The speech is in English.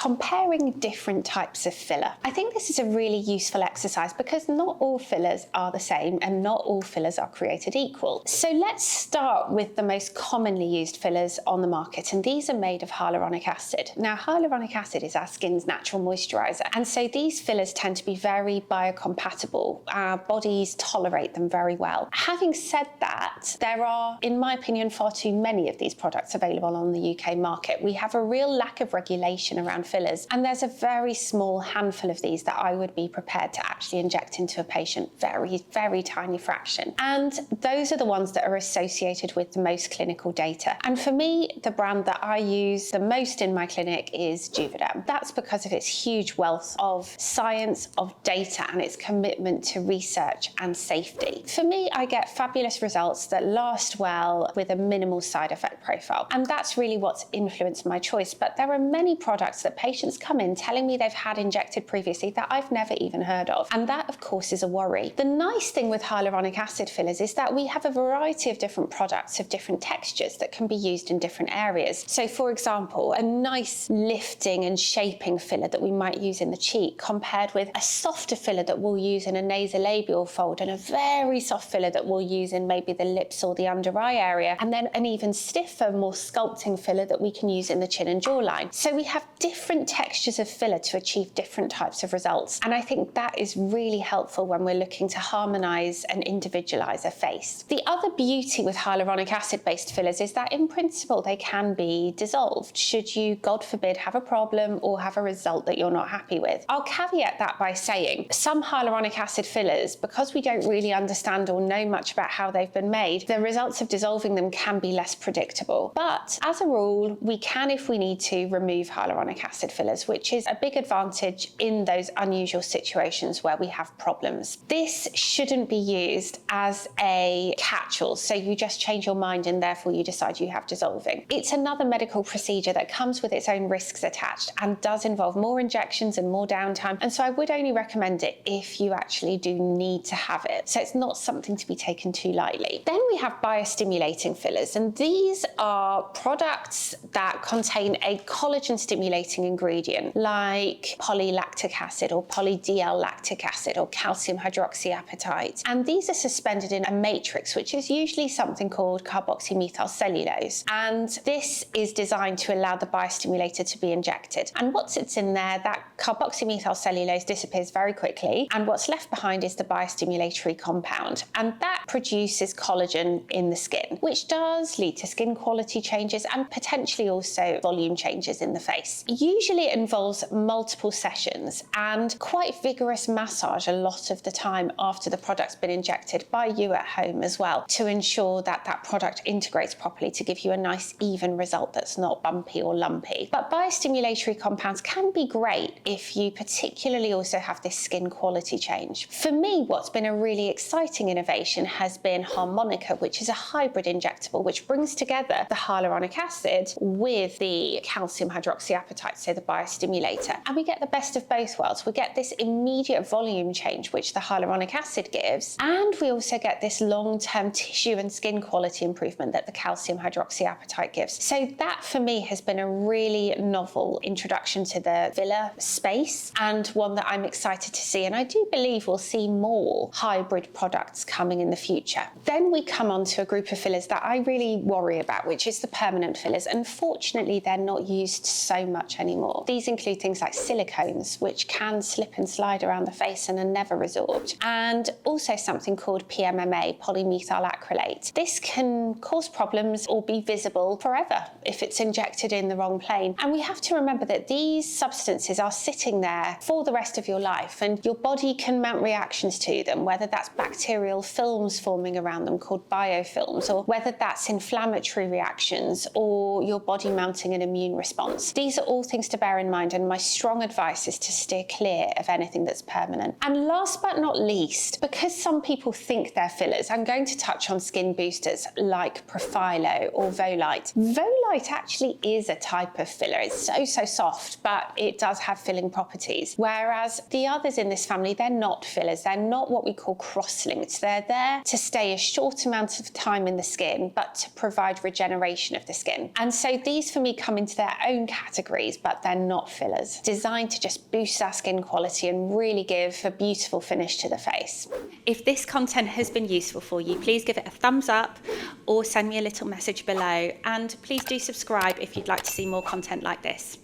comparing different types of filler. I think this is a really useful exercise because not all fillers are the same and not all fillers are created equal. So let's start with the most commonly used fillers on the market, and these are made of hyaluronic acid. Now, hyaluronic acid is our skin's natural moisturizer, and so these fillers tend to be very biocompatible. Our bodies tolerate them very well. Having said that, there are, in my opinion, far too many of these products available on the UK market. We have a real lack of regulation around fillers, and there's a very small handful of these that I would be prepared to actually inject into a patient, very tiny fraction. And those are the ones that are associated with the most clinical data. And for me, the brand that I use the most in my clinic is Juvederm. That's because of its huge wealth of science, of data, and its commitment to research and safety. For me, I get fabulous results that last well with a minimal side effect profile. And that's really what's influenced my choice. But there are many products that patients come in telling me they've had injected previously that I've never even heard of. And that, of course, is a worry. The nice thing with hyaluronic acid fillers is that we have a variety of different products of different textures that can be used in different areas. So, for example, a nice lifting and shaping filler that we might use in the cheek compared with a softer filler that we'll use in a nasolabial fold and a very soft filler that we'll use in maybe the lips or the under eye area, and then an even stiffer, more sculpting filler that we can use in the chin and jawline. So we have different textures of filler to achieve different types of results. And I think that is really helpful when we're looking to harmonize and individualize a face. The other beauty with hyaluronic acid-based fillers is that in principle, they can be dissolved should you, God forbid, have a problem or have a result that you're not happy with. I'll caveat that by saying some hyaluronic acid fillers, because we don't really understand or know much about how they've been made, the results of dissolving them can be less predictable. But as a rule, we can, if we need to, remove hyaluronic acid fillers, which is a big advantage in those unusual situations where we have problems. This shouldn't be used as a catch-all, so you just change your mind and therefore you decide you have dissolving. It's another medical procedure that comes with its own risks attached and does involve more injections and more downtime, and so I would only recommend it if you actually do need to have it. So it's not something to be taken too lightly. Then we have biostimulating fillers, and these are products that contain a collagen stimulating ingredient like polylactic acid or poly-DL lactic acid or calcium hydroxyapatite. And these are suspended in a matrix, which is usually something called carboxymethylcellulose. And this is designed to allow the biostimulator to be injected. And once it's in there, that carboxymethylcellulose disappears very quickly, and what's left behind is the biostimulatory compound. And that produces collagen in the skin, which does lead to skin quality changes and potentially also volume changes in the face. Usually it involves multiple sessions and quite vigorous massage a lot of the time after the product's been injected by you at home as well, to ensure that that product integrates properly to give you a nice even result that's not bumpy or lumpy. But biostimulatory compounds can be great if you particularly also have this skin quality change. For me, what's been a really exciting innovation has been Harmonica, which is a hybrid injectable which brings together the hyaluronic acid with the calcium hydroxyapatite, so the biostimulator. And we get the best of both worlds. We get this immediate volume change which the hyaluronic acid gives, and we also get this long-term tissue and skin quality improvement that the calcium hydroxyapatite gives. So that for me has been a really novel introduction to the filler space, and one that I'm excited to see, and I do believe we'll see more hybrid products coming in the future. Then we come on to a group of fillers that I really worry about, which is the permanent fillers. Unfortunately, they're not used so much anymore. These include things like silicones, which can slip and slide around the face and are never resorbed, and also something called PMMA, polymethyl acrylate. This can cause problems or be visible forever if it's injected in the wrong plane. And we have to remember that these substances are sitting there for the rest of your life, and your body can mount reactions to them, whether that's bacterial films forming around them called biofilms, or whether that's inflammatory reactions or your body mounting an immune response. These are all things to bear in mind, and my strong advice is to steer clear of anything that's permanent. And last but not least, because some people think they're fillers, I'm going to touch on skin boosters like Profilo or Volite. Volite actually is a type of filler. It's so soft, but it does have filling properties. Whereas the others in this family, they're not fillers. They're not what we call cross-linked. They're there to stay a short amount of time in the skin, but to provide regeneration of the skin. And so these for me come into their own categories, but but they're not fillers. Designed to just boost our skin quality and really give a beautiful finish to the face. If this content has been useful for you, please give it a thumbs up or send me a little message below, and please do subscribe if you'd like to see more content like this.